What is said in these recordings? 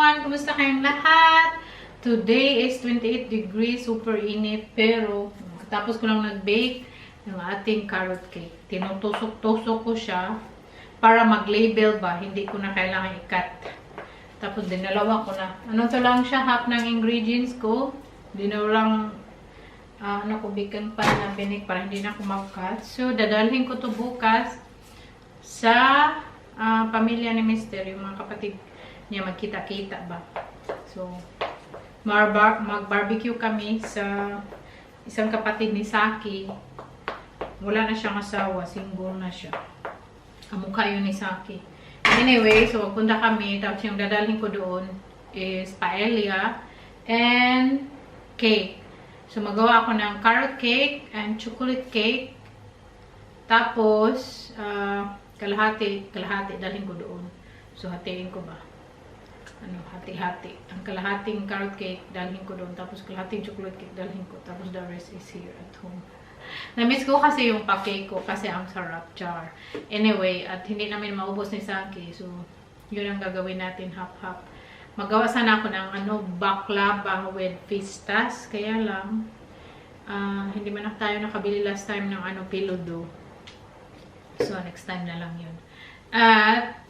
everyone! Kumusta kayong lahat? Today is 28 degrees, super init, pero tapos ko lang nag-bake ng ating carrot cake. Tinutusok-tusok ko siya para mag-label ba, hindi ko na kailangan i-cut. Tapos dinalawa ko na. Ano to lang siya, half ng ingredients ko. Dinaw lang baking pan na binig para hindi na ako mag-cut. So, dadalhin ko to bukas sa pamilya ni Mr. Yung mga kapatid niya magkita-kita ba. So, mag-barbecue kami sa isang kapatid ni Saki. Wala na siyang asawa, single na siya. Kamukha yun ni Saki. Anyway, so magpunta kami. Tapos yung dadalhin ko doon is paella and cake. So magawa ako ng carrot cake and chocolate cake. Tapos, kalahati dalhin ko doon. So hatiin ko ba? Hati-hati. Ang kalahating carrot cake, dalhin ko doon. Tapos kalahating chocolate cake, dalhin ko. Tapos the rest is here at home. Na-miss ko kasi yung pa-cake ko kasi ang sarap, char. Anyway, at hindi namin maubos ni Saki. So, yun ang gagawin natin, hap-hap. Magawa sana ako ng baklava with pistas. Kaya lang, hindi man tayo nakabili last time ng pillow dough. So, next time na lang yun. At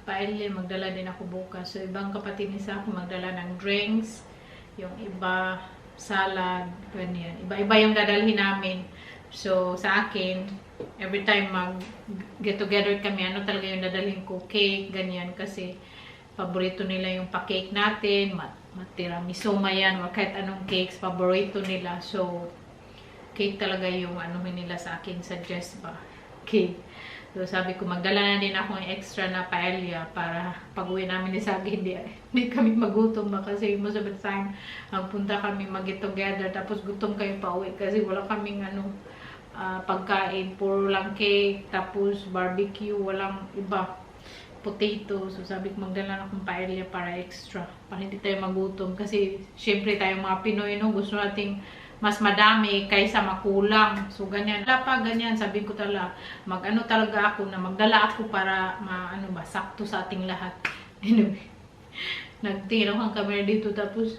paella, magdala din ako bukas. So, ibang kapatid ni Saki magdala ng drinks. Yung iba, salad, ganyan. Iba-iba yung dadalhin namin. So, sa akin, every time mag-get together kami, talaga yung dadalhin ko? Cake, ganyan. Kasi, paborito nila yung pa-cake natin. Tiramisu yan, kahit anong cakes, paborito nila. So, cake talaga yung nila sa akin, suggest ba? Cake. So, sabi ko, magdala na din ako ng extra na paella para pag-uwi namin ni Sagi, hindi kami magutom ba kasi most of the time, punta kami mag-get together, tapos gutom kayo pa uwi kasi wala kaming pagkain, puro lang cake, tapos barbecue, walang iba, potato. So, sabi ko, magdala na akong paella para extra, para hindi tayo magutom kasi, syempre tayong mga Pinoy, gusto nating mas madami kaysa makulang. So, ganyan. Wala pa, ganyan. Sabi ko talaga, talaga ako na magdala ako para sakto sa ating lahat. Anyway, nagtinaw kami dito. Tapos,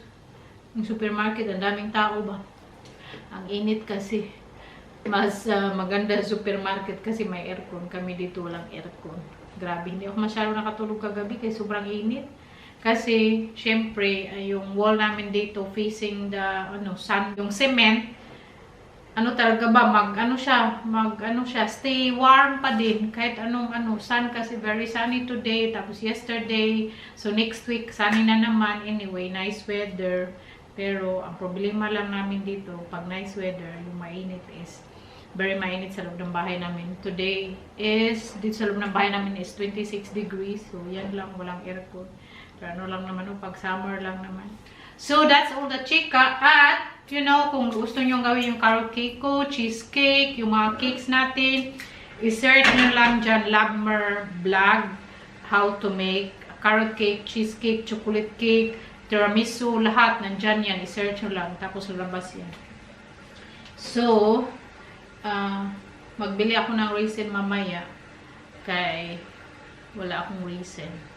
yung supermarket, ang daming tao ba? Ang init kasi. Mas maganda supermarket kasi may aircon. Kami dito walang aircon. Grabe, hindi ako masyado nakatulog kagabi kasi sobrang init. Kasi, syempre, yung wall namin dito facing the, sun, yung cement, talaga ba, siya, stay warm pa din, kahit sun kasi very sunny today, tapos yesterday, so next week, sunny na naman, anyway, nice weather, pero, ang problema lang namin dito, pag nice weather, yung mainit is, very mainit sa loob ng bahay namin. Today is, dito sa loob ng bahay namin is 26 degrees, so yan lang, walang aircon. Pero lang naman, pag summer lang naman. So, that's all the chika. At, kung gusto nyo gawin yung carrot cake ko, cheesecake, yung mga cakes natin, i-search nyo lang dyan, Labmer Vlog, how to make carrot cake, cheesecake, chocolate cake, tiramisu, lahat, nandyan yan. I-search nyo lang, tapos lalabas yan. So, magbili ako ng raisin mamaya, kay wala akong raisin.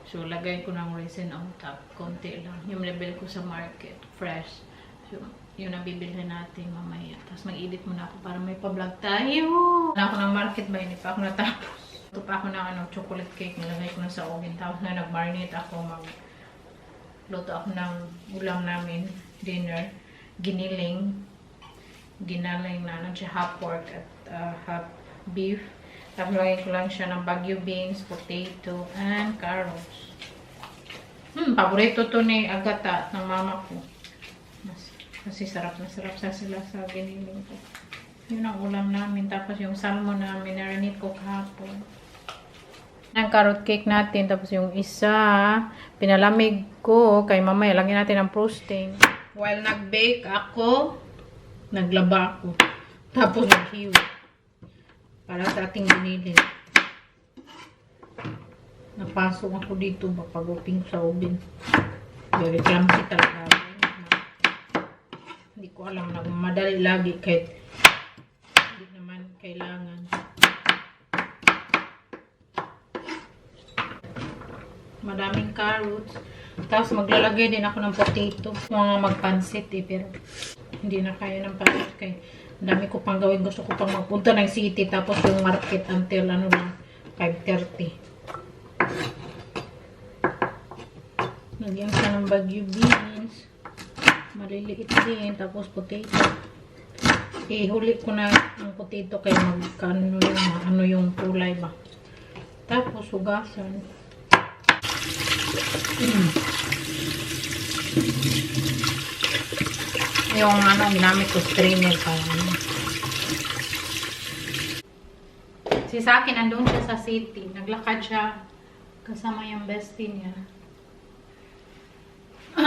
So, lagay ko ng raisin on top. Konti lang. Yung level ko sa market. Fresh. So, yun ang bibilhin natin mamaya. Tapos, mag-edit muna ako para may pa-vlog tayo. Wala ako ng market ba? Hindi pa ako natapos. Ito pa ako ng chocolate cake. Nilagay ko na sa oven. Tapos na nag-marinate ako. Luto ako ng ulam namin. Dinner. Giniling na half pork at half beef. Tapos lagay ko lang siya ng Baguio beans, potato, and carrots. Paborito to ni Agata, ng mama ko. Kasi sarap na sarap sila sa giniling ko. Yun ang ulam namin. Tapos yung salmon na minarinate ko kahapon. Ang carrot cake natin. Tapos yung isa, pinalamig ko. Kay mamaya, lagyan natin ng frosting. While nag-bake ako, naglaba ako. Tapos nag-hiwa. Para sa ating giniling. Napasok ako dito mapaguping sa oven. Very clumsy talaga. Hindi ko alam na madali lagi kahit hindi naman kailangan. Madaming carrots. Tapos maglalagay din ako ng potato. Mga magpansit eh, pero hindi na kaya ng pansit kay ang dami ko pang gawin. Gusto ko pang magpunta ng city tapos yung market until ano lang, 5:30. Nagyan siya ng Baguio beans. Maliliit din. Tapos potato. Ihuli ko na ang potato kaya magkano ano yung kulay ba. Tapos hugasan. Yung ano, ginamit ko strainer pa. Si sa akin, andun siya sa city. Naglakad siya kasama yung bestie niya.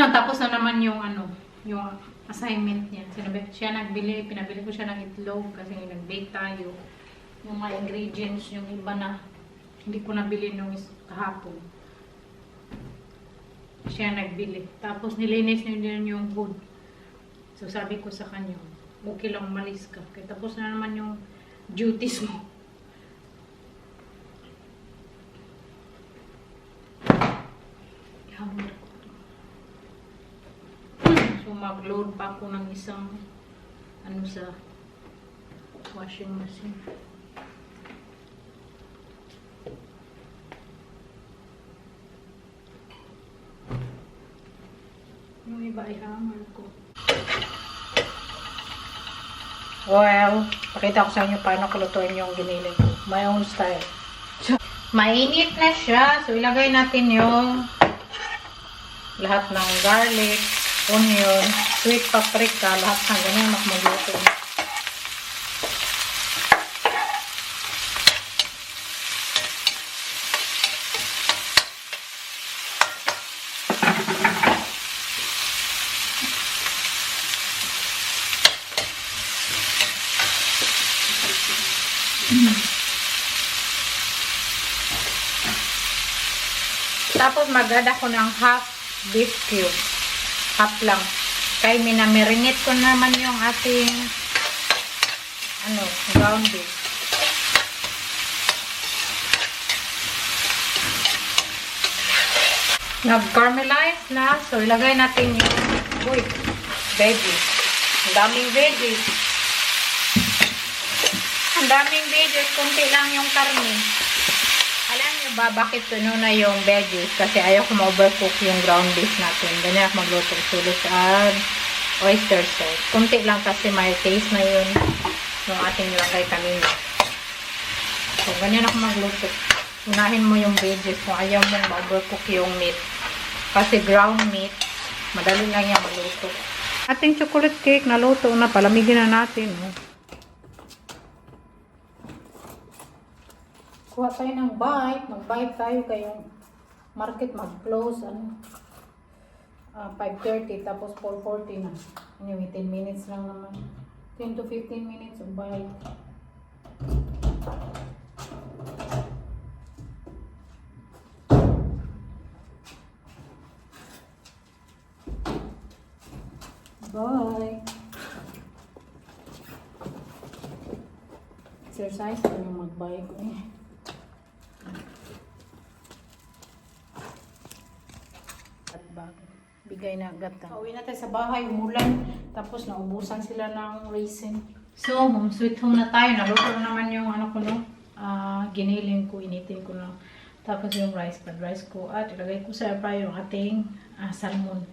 Tapos na naman yung ano, yung assignment niya. Siya nagbili, pinabili ko siya ng itlog kasi nag-bake tayo. Yung mga ingredients, yung iba na hindi ko nabili nung kahapon. Siya nagbili. Tapos nilinis niya din yung food. So sabi ko sa kanya, okay lang umalis ka. Kaya tapos na naman yung duties mo. So mag-load pa ako ng isang ano sa washing machine. Yung iba ay hammer ko. Well, pakita ko sa inyo paano kulutuin yung giniling ko. My own style. Mainit na siya. So, ilagay natin yung lahat ng garlic, onion, sweet paprika, lahat ng ganyan magluto. Tapos mag-add ako ng half beef cube. Half lang. Kaya minamarinate ko naman yung ating ano, ground beef. Nag-caramelize na. So ilagay natin yung veggies. Ang daming veggies. Ang daming veggies. Kunti lang yung karne. Alam niyo ba bakit tuno na yung veggies? Kasi ayaw ko ma-overcook yung ground beef natin. Ganyan ako magluto. Sulit at oyster sauce. Kunti lang kasi may taste na yun yung ating lagay kanina. So, ganyan ako magluto. Unahin mo yung veggies kung ayaw mong ma-overcook yung meat. Kasi ground meat, madali lang yan magluto. Ating chocolate cake naluto na. Palamigin na natin. Oh. Kuha tayo ng bite. Mag-bite tayo kayong market mag-close. 5:30 tapos 4:40 na. Anyway, 10 minutes lang naman. 10 to 15 minutes of bite. Bye! Exercise ko yung mag-bite ko eh. Bigay na agad. Pauwi na tayo sa bahay, umulan. Tapos naubusan sila ng raisin. So, home sweet home na tayo. Naluto na naman yung ano ko no. Giniling ko, initin ko na. Tapos yung rice, pad rice ko. At ilagay ko sa air fryer yung ating salmon.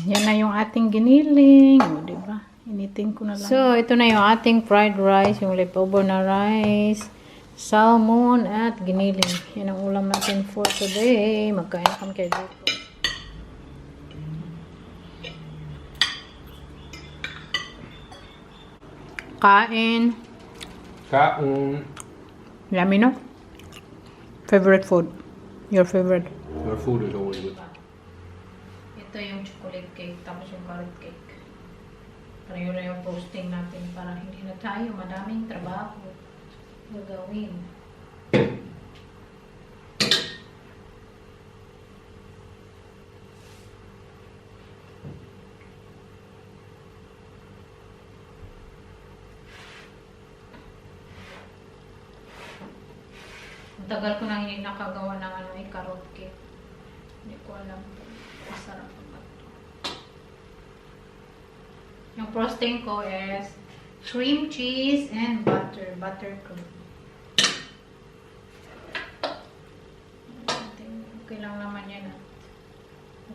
Yan na yung ating giniling. O, diba? Initin ko na lang. So, ito na yung ating fried rice. Yung leftover na rice. Salmon at giniling. Yan ang ulam natin for today. Magkain kami kayo dito. Kain. Kain. Yummy, no? Favorite food? Your favorite? Your food is always good. Ito yung chocolate cake, tapos yung carrot cake. Pareho na yung posting natin para hindi na tayo madaming trabaho gagawin. Tagal ko nang hindi nakagawa ng carrot cake. ko alam kung masarap ba ito. Yung frosting ko is cream cheese and buttercream. Okay lang naman yan.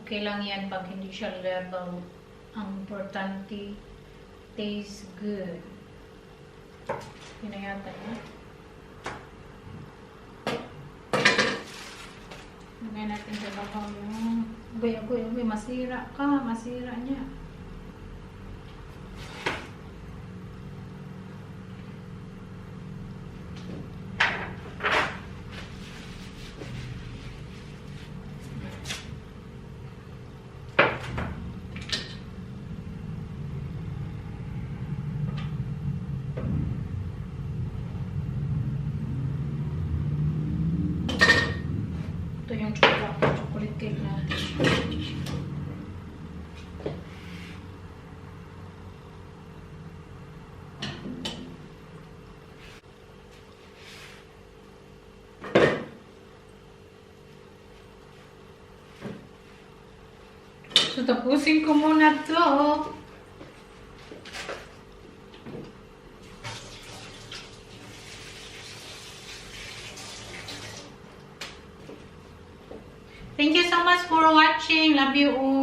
Okay lang yan pag hindi siya level. Ang importante, tastes good. Yun na yata yun. Lagay natin sa babaw yung agoy, masira niya. Ito yung chocolate cake natin. So, tapusin ko muna ito. Thank you so much for watching. Love you all.